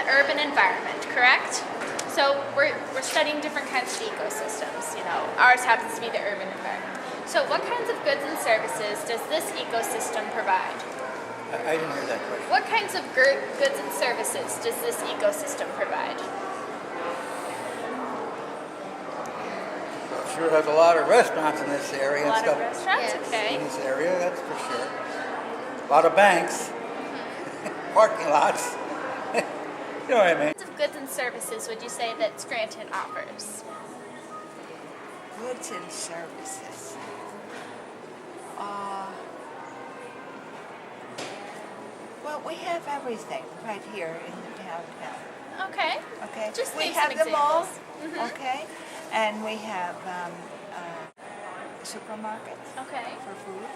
urban environment, correct? So we're studying different kinds of ecosystems. You know, ours happens to be the urban environment. So what kinds of goods and services does this ecosystem provide? I didn't hear that question. What kinds of goods and services does this ecosystem provide? Sure has a lot of restaurants in this area A and lot stuff. of restaurants, Yes. okay. In this area, that's for sure. A lot of banks, parking lots. You know what I mean? What kinds of goods and services would you say that Scranton offers? Goods and services. Well, we have everything right here in the downtown. Okay. Okay. Just we name have some the mall. examples. Okay. And we have supermarkets Okay. for food.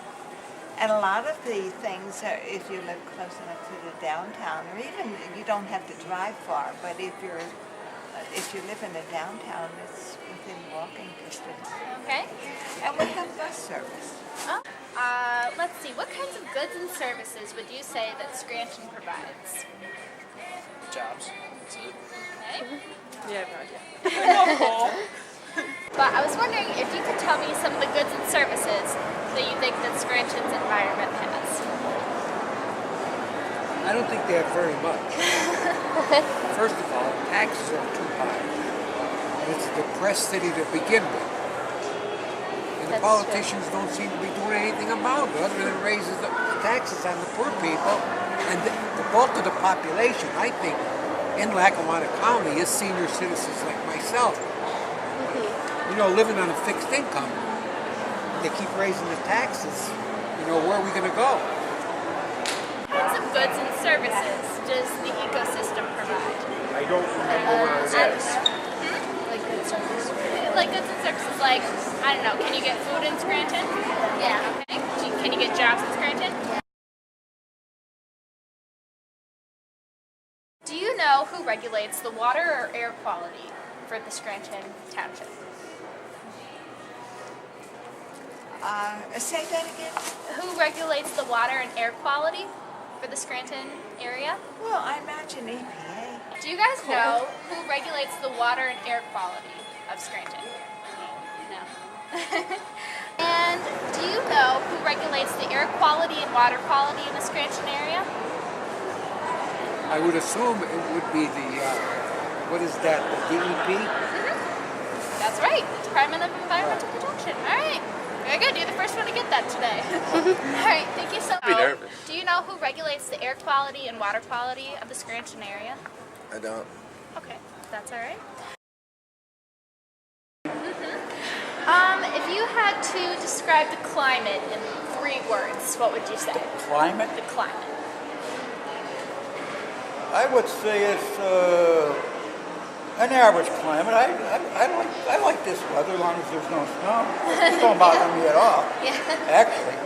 And a lot of the things, if you live close enough to the downtown, or even you don't have to drive far, but if you live in the downtown, it's within walking distance. Okay. And we have bus service. Oh. Let's see. What kinds of goods and services would you say that Scranton provides? Jobs. That's it. Okay. Yeah, no idea. But I was wondering if you could tell me some of the goods and services that you think that Scranton's environment has. I don't think they have very much. First of all, taxes are too high. And it's a depressed city to begin with. And the That's politicians don't seem to be doing anything about it other than raises the taxes on the poor people. And the bulk of the population, I think, in Lackawanna County is senior citizens like myself. You know, living on a fixed income. They keep raising the taxes. You know, where are we going to go? What kinds of goods and services does the ecosystem provide? I don't remember where I was at. Like goods services. Like goods and services, like, I don't know, can you get food in Scranton? Yeah. Okay. Can you get jobs in Scranton? Yeah. Do you know who regulates the water or air quality for the Scranton Township? Say that again. Who regulates the water and air quality for the Scranton area? Well, I imagine EPA. Do you guys know who regulates the water and air quality of Scranton? No. And do you know who regulates the air quality and water quality in the Scranton area? I would assume it would be the, what is that, the DEP? That's right, the Department of Environmental Protection. All right. Very good. You're the first one to get that today. All right. Thank you so much. Be nervous. Do you know who regulates the air quality and water quality of the Scranton area? I don't. Okay. That's all right. If you had to describe the climate in 3 words, what would you say? Climate, The climate. I would say it's an average climate. I like this weather as long as there's no snow. It don't bother me at all, Yeah. actually.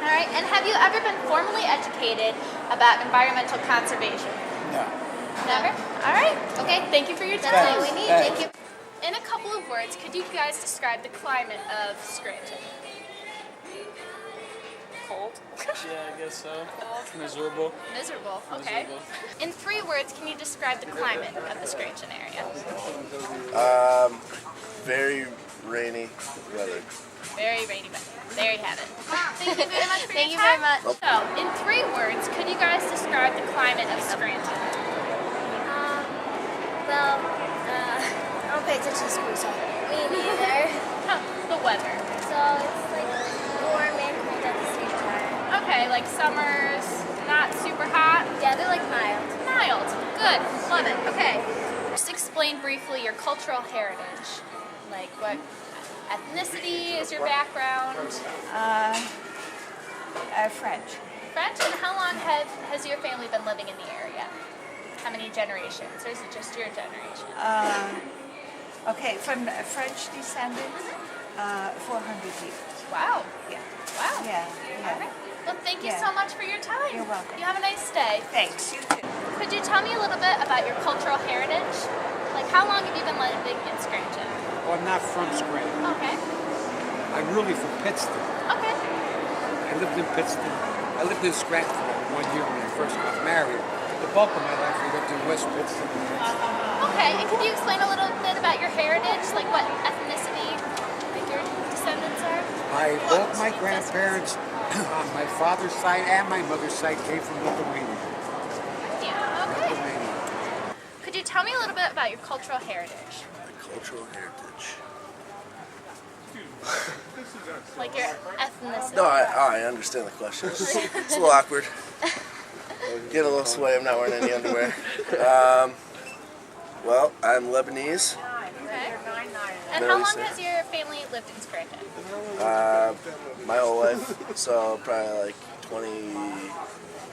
All right. And have you ever been formally educated about environmental conservation? No. Never? All right. Okay. Thank you for your time. That's all we need. Thank you. In a couple of words, could you guys describe the climate of Scranton? Cold? Yeah, I guess so. Miserable. Miserable. Okay. Miserable. In 3 words, can you describe the climate of the Scranton area? Very rainy weather. Very rainy weather. There you have it. Thank you very much for Thank your you very time. much. So, in 3 words, could you guys describe the climate of Scranton? Well, I don't pay attention to school, so me neither. The weather. So it's like warm and cold at the same time. Okay, like summers, not super hot. Yeah, they're like mild. Mild. Good. Love it. Okay. Just explain briefly your cultural heritage. Like what ethnicity is your background? French. French? And how long has your family been living in the area? How many generations? Or is it just your generation? Okay, from French descendant, 400 years. Wow. Yeah. Wow. Yeah. All right. Well, thank you Yeah. so much for your time. You're welcome. You have a nice day. Thanks. You too. Could you tell me a little bit about your cultural heritage? Like, how long have you been living in Scranton? Well, I'm not from Scranton. Okay. I'm really from Pittston. Okay. I lived in Pittston. I lived in Scranton for 1 year when I first got married. the bulk of my life, I lived in West Pittston. Okay, and can you explain a little bit about your heritage, like what ethnicity like your descendants are? Both my grandparents on my father's side and my mother's side came from Lithuania. Yeah, okay. Lithuania. Could you tell me a little bit about your cultural heritage? My cultural heritage. Like your ethnicity? No, I understand the question. It's a little awkward. Getting a little sweaty. I'm not wearing any underwear. Well, I'm Lebanese. Okay. And how long has your family lived in Scranton? My whole life. So probably like 20.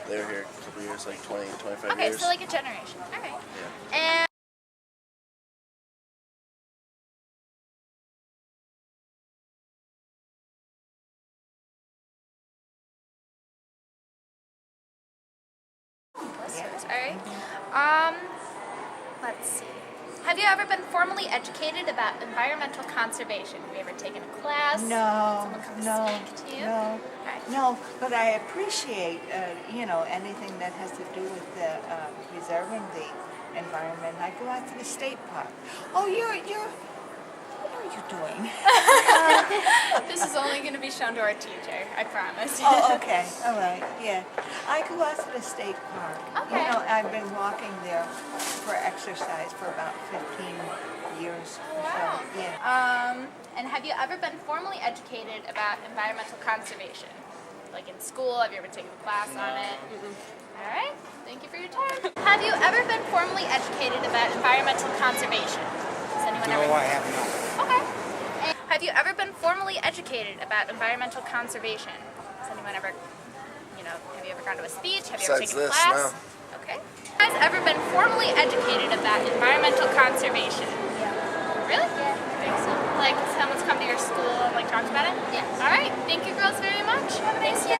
They were here a couple years, like 20, 25 Okay, years. so like a generation. All right. Yeah. And listeners, all right. Let's see. Have you ever been formally educated about environmental conservation? Have you ever taken a class? No, Someone come no, speak to you? no, Okay. no. But I appreciate, anything that has to do with the preserving the environment. I go out to the state park. Oh, what are you doing? This is only going to be shown to our teacher, I promise. Oh, okay, all right, yeah. I go out to the state park. Okay. I've been walking there for exercise for about 15 years or so. Wow. Yeah. And have you ever been formally educated about environmental conservation? Like in school, have you ever taken a class on it? All right, thank you for your time. Have you ever been formally educated about environmental conservation? Has anyone ever? No, I have not. Okay. And have you ever been formally educated about environmental conservation? Has anyone ever, have you ever gone to a speech? Have you ever Besides taken a this, class? no. Okay. Has ever been formally educated about environmental conservation? Really? Yeah. I think so. Like someone's come to your school and talked about it? Yes. All right. Thank you girls very